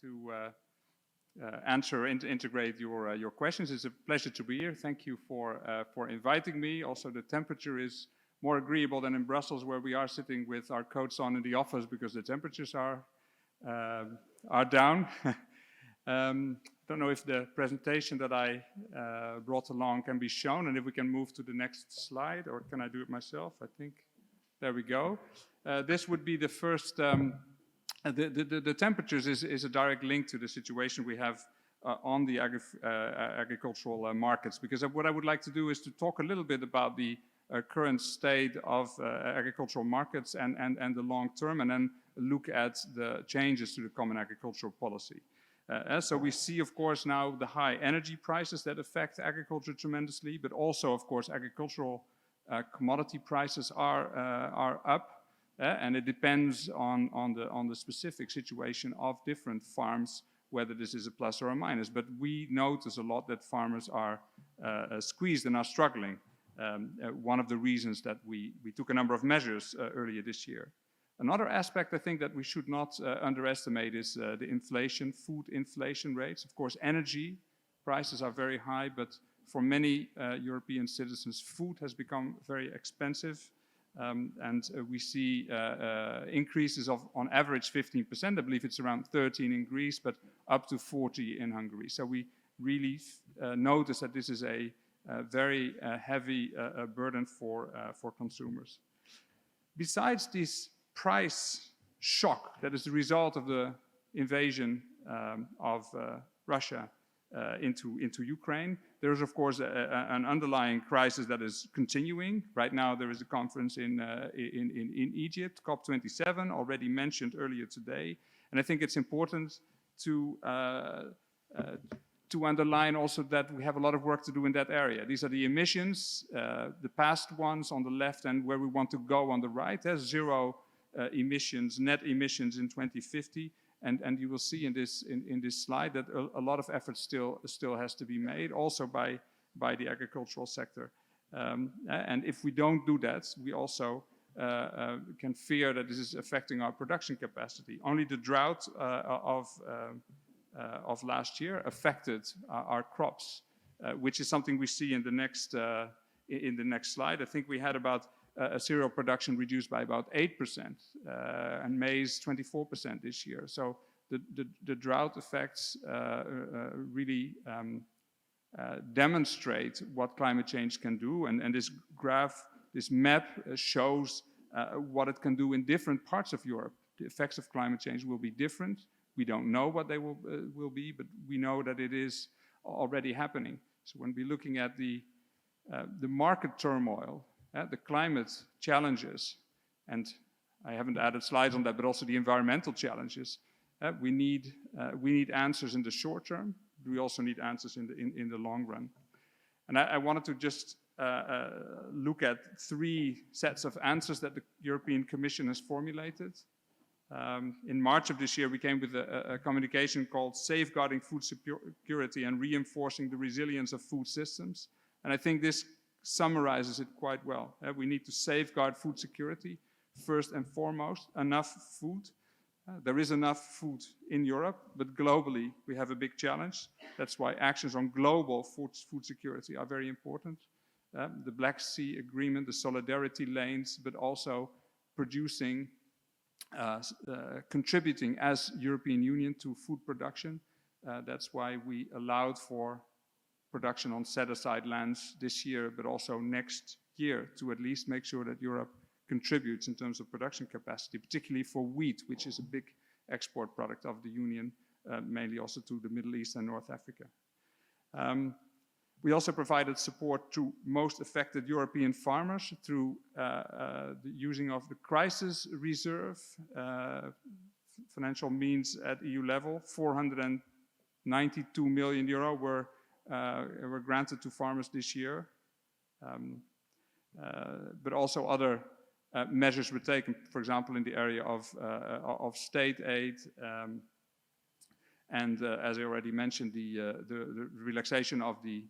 to answer and integrate your questions. It's a pleasure to be here. Thank you for inviting me. Also, the temperature is more agreeable than in Brussels, where we are sitting with our coats on in the office because the temperatures are down. Don't know if the presentation that I brought along can be shown, and if we can move to the next slide, or can I do it myself? I think, there we go. This would be the first, the temperatures is a direct link to the situation we have on the agricultural markets, because what I would like to do is to talk a little bit about the current state of agricultural markets and the long term, and then look at the changes to the common agricultural policy. So we see, of course, now the high energy prices that affect agriculture tremendously, but also, of course, agricultural commodity prices are up, and it depends on the specific situation of different farms, whether this is a plus or a minus. But we notice a lot that farmers are squeezed and are struggling. One of the reasons that we took a number of measures earlier this year. Another aspect I think that we should not underestimate is the inflation, food inflation rates. Of course, energy prices are very high, but for many European citizens, food has become very expensive. And we see increases of, on average, 15%. I believe it's around 13 in Greece, but up to 40 in Hungary. So we really notice that this is a very heavy burden for consumers. Besides this price shock that is the result of the invasion of Russia into Ukraine, there is, of course, an underlying crisis that is continuing. Right now, there is a conference in Egypt, COP27, already mentioned earlier today. And I think it's important to underline also that we have a lot of work to do in that area. These are the emissions, the past ones on the left, and where we want to go on the right. There's zero emissions, net emissions in 2050. And you will see in this slide that a lot of effort still has to be made, also by the agricultural sector. And if we don't do that, we also can fear that this is affecting our production capacity. Only the drought of last year affected our crops, which is something we see in the next slide. I think we had about cereal production reduced by about 8%, and maize 24% this year. So the drought effects really demonstrate what climate change can do. And this graph, this map shows what it can do in different parts of Europe. The effects of climate change will be different. We don't know what they will be, but we know that it is already happening. So when we're looking at the market turmoil, the climate challenges, and I haven't added slides on that, but also the environmental challenges, we need answers in the short term. We also need answers in the long run. And I wanted to just look at 3 sets of answers that the European Commission has formulated. In March of this year, we came with a communication called Safeguarding Food Security and Reinforcing the Resilience of Food Systems. And I think this summarizes it quite well. We need to safeguard food security, first and foremost, enough food. There is enough food in Europe, but globally we have a big challenge. That's why actions on global food security are very important. The Black Sea Agreement, the solidarity lanes, but also producing, contributing as European Union to food production. That's why we allowed for production on set-aside lands this year, but also next year, to at least make sure that Europe contributes in terms of production capacity, particularly for wheat, which is a big export product of the Union, mainly also to the Middle East and North Africa. We also provided support to most affected European farmers through the using of the crisis reserve, financial means at EU level. 492 million euro were granted to farmers this year, but also other measures were taken, for example, in the area of state aid, and as I already mentioned, the relaxation of the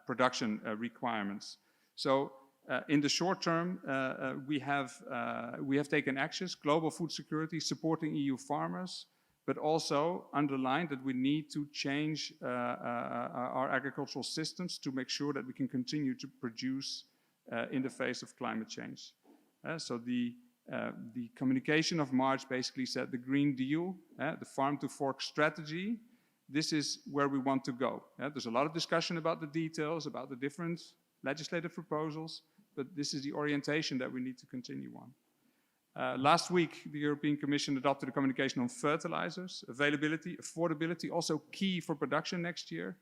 production requirements. So in the short term, we have taken actions, global food security, supporting EU farmers, but also underlined that we need to change our agricultural systems to make sure that we can continue to produce in the face of climate change. So the communication of March basically said the Green Deal, the farm to fork strategy, this is where we want to go. There's a lot of discussion about the details, about the different legislative proposals, but this is the orientation that we need to continue on. Last week, the European Commission adopted a communication on fertilizers, availability, affordability, also key for production next year.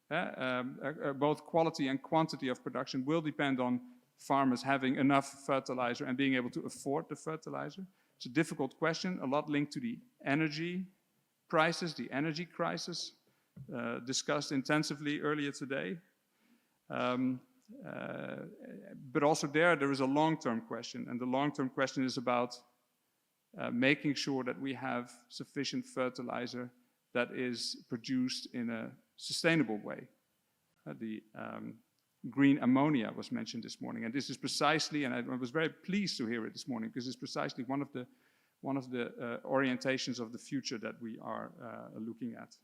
Both quality and quantity of production will depend on farmers having enough fertilizer and being able to afford the fertilizer. It's a difficult question, a lot linked to the energy prices, the energy crisis, discussed intensively earlier today. But also there is a long-term question, and the long-term question is about making sure that we have sufficient fertilizer that is produced in a sustainable way. The green ammonia was mentioned this morning, and this is precisely, and I was very pleased to hear it this morning, because it's precisely one of the orientations of the future that we are looking at.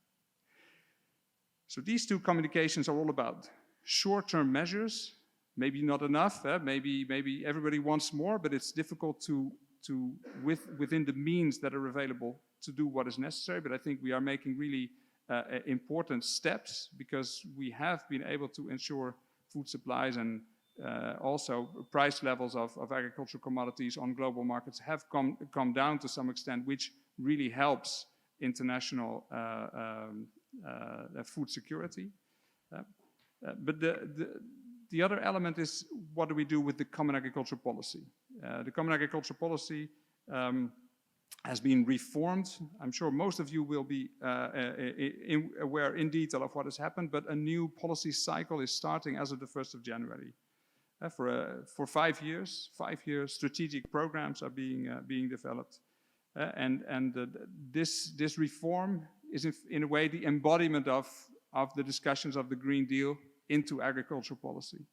So these two communications are all about short-term measures, maybe not enough, maybe everybody wants more, but it's difficult to within the means that are available to do what is necessary. But I think we are making really important steps, because we have been able to ensure food supplies and also price levels of agricultural commodities on global markets have come down to some extent, which really helps international food security. But the other element is, what do we do with the Common Agricultural Policy? The Common Agricultural Policy has been reformed. I'm sure most of you will be aware in detail of what has happened, but a new policy cycle is starting as of the 1st of January. For 5 years, 5-year strategic programs are being developed. This reform is in a way the embodiment of the discussions of the Green Deal into agricultural policy.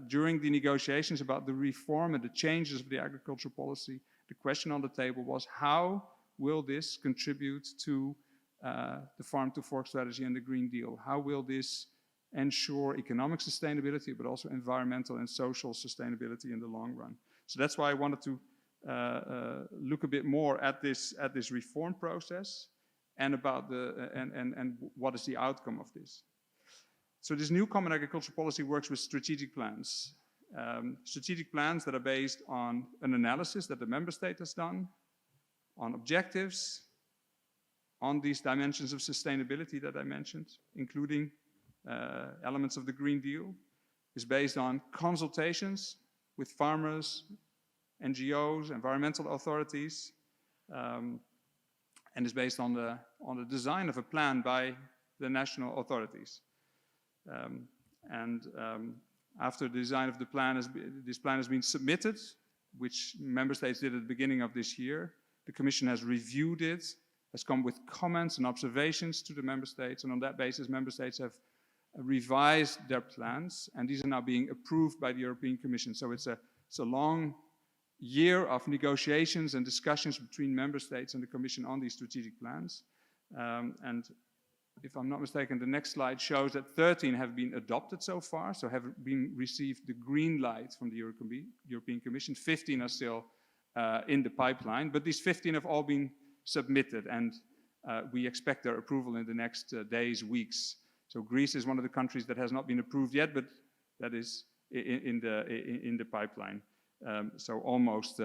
During the negotiations about the reform and the changes of the agricultural policy, the question on the table was, how will this contribute to the farm to fork strategy and the Green Deal? How will this ensure economic sustainability, but also environmental and social sustainability in the long run? So that's why I wanted to look a bit more at this reform process, and about and what is the outcome of this. So this new Common Agricultural Policy works with strategic plans. Strategic plans that are based on an analysis that the member state has done, on objectives, on these dimensions of sustainability that I mentioned, including elements of the Green Deal, is based on consultations with farmers, NGOs, environmental authorities, and is based on the design of a plan by the national authorities. After the design of the plan, this plan has been submitted, which member states did at the beginning of this year. The Commission has reviewed it, has come with comments and observations to the member states, and on that basis, member states have revised their plans, and these are now being approved by the European Commission. So it's a long year of negotiations and discussions between member states and the Commission on these strategic plans. And if I'm not mistaken, the next slide shows that 13 have been adopted so far, so have received the green light from the European Commission. 15 are still in the pipeline, but these 15 have all been submitted, and we expect their approval in the next days, weeks. So Greece is one of the countries that has not been approved yet, but that is in the pipeline. So almost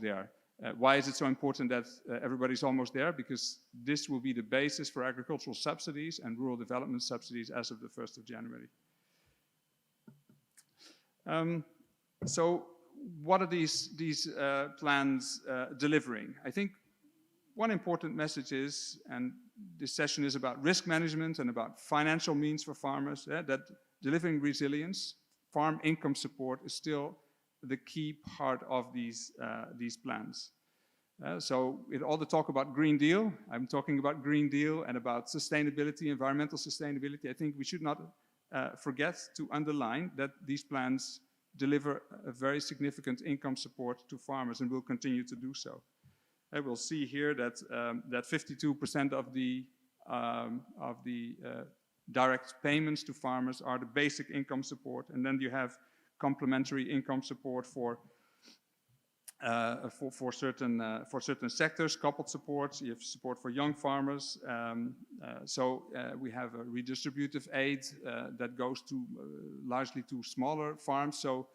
there. Why is it so important that everybody's almost there? Because this will be the basis for agricultural subsidies and rural development subsidies as of the 1st of January. So what are these plans delivering? I think one important message is, and this session is about risk management and about financial means for farmers, that delivering resilience, farm income support is still the key part of these plans. So with all the talk about Green Deal, I'm talking about Green Deal and about sustainability, environmental sustainability. I think we should not forget to underline that these plans deliver a very significant income support to farmers and will continue to do so. We'll see here that that 52% of the direct payments to farmers are the basic income support, and then you have complementary income support for certain sectors, coupled supports. You have support for young farmers. We have a redistributive aid that goes to largely to smaller farms. So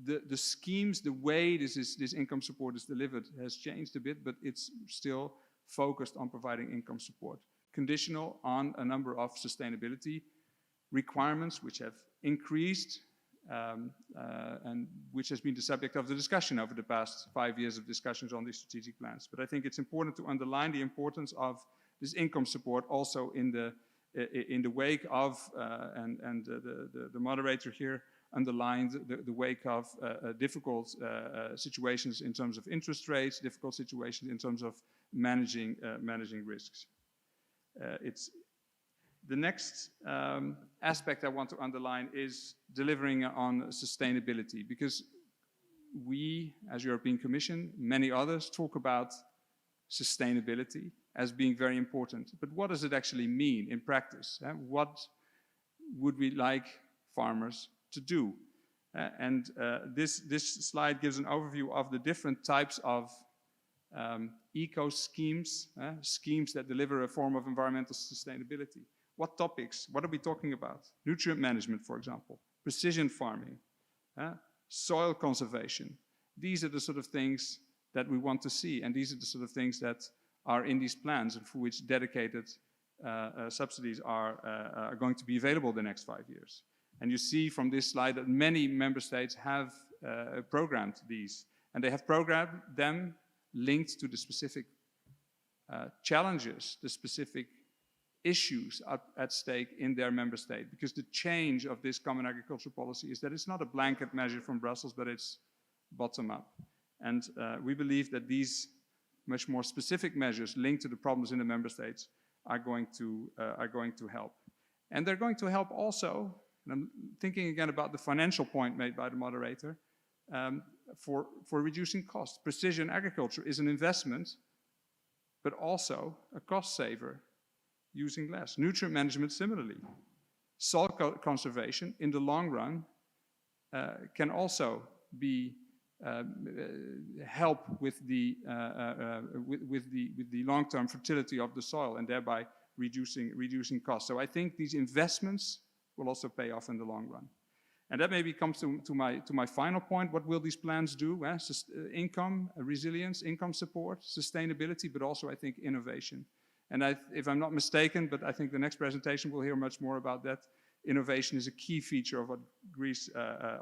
the schemes, the way this income support is delivered has changed a bit, but it's still focused on providing income support, conditional on a number of sustainability requirements which have increased and which has been the subject of the discussion over the past 5 years of discussions on these strategic plans. But I think it's important to underline the importance of this income support also in the wake of, and the moderator here underlined the wake of difficult situations in terms of interest rates, difficult situations in terms of managing risks. The next aspect I want to underline is delivering on sustainability, because we, as European Commission, many others, talk about sustainability as being very important. But what does it actually mean in practice? What would we like farmers to do? This slide gives an overview of the different types of eco schemes, schemes that deliver a form of environmental sustainability. What topics? What are we talking about? Nutrient management, for example, precision farming, soil conservation. These are the sort of things that we want to see, and these are the sort of things that are in these plans and for which dedicated subsidies are going to be available the next 5 years. And you see from this slide that many member states have programmed these, and they have programmed them linked to the specific challenges, the specific issues at stake in their member state. Because the change of this common agricultural policy is that it's not a blanket measure from Brussels, but it's bottom up. And we believe that these much more specific measures linked to the problems in the member states are going to help. And they're going to help also, and I'm thinking again about the financial point made by the moderator, for reducing costs. Precision agriculture is an investment, but also a cost saver, using less. Nutrient management similarly. Soil conservation in the long run can also be help with the long-term fertility of the soil and thereby reducing costs. So I think these investments will also pay off in the long run. And that maybe comes to my final point. What will these plans do? Income, resilience, income support, sustainability, but also I think innovation. And if I'm not mistaken, but I think the next presentation we'll hear much more about that. Innovation is a key feature of what Greece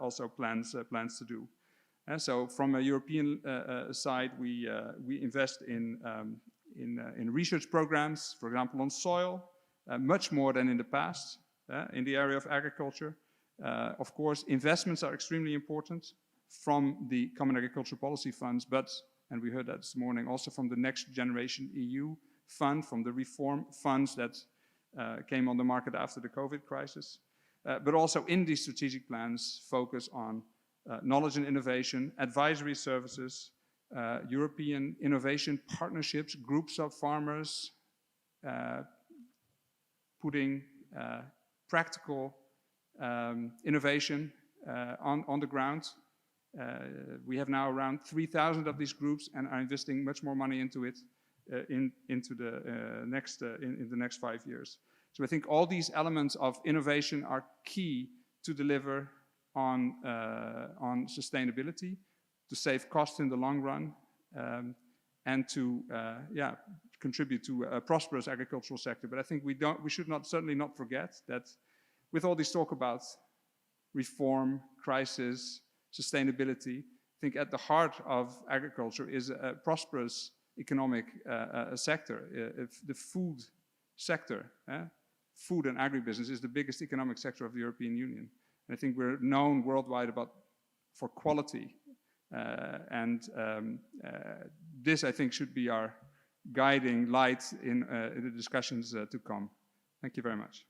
also plans to do. So from a European side, we invest in research programs, for example, on soil, much more than in the past in the area of agriculture. Of course, investments are extremely important from the Common Agricultural Policy funds, but, and we heard that this morning, also from the Next Generation EU fund, from the reform funds that came on the market after the COVID crisis. But also in these strategic plans, focus on knowledge and innovation, advisory services, European innovation partnerships, groups of farmers, putting practical innovation on the ground. We have now around 3,000 of these groups and are investing much more money into it in the next 5 years. So I think all these elements of innovation are key to deliver on sustainability, to save costs in the long run, and to contribute to a prosperous agricultural sector. But I think we should certainly not forget that with all this talk about reform, crisis, sustainability, I think at the heart of agriculture is a prosperous economic sector. If the food sector, food and agribusiness is the biggest economic sector of the European Union. And I think we're known worldwide for quality. This, I think, should be our guiding light in the discussions to come. Thank you very much.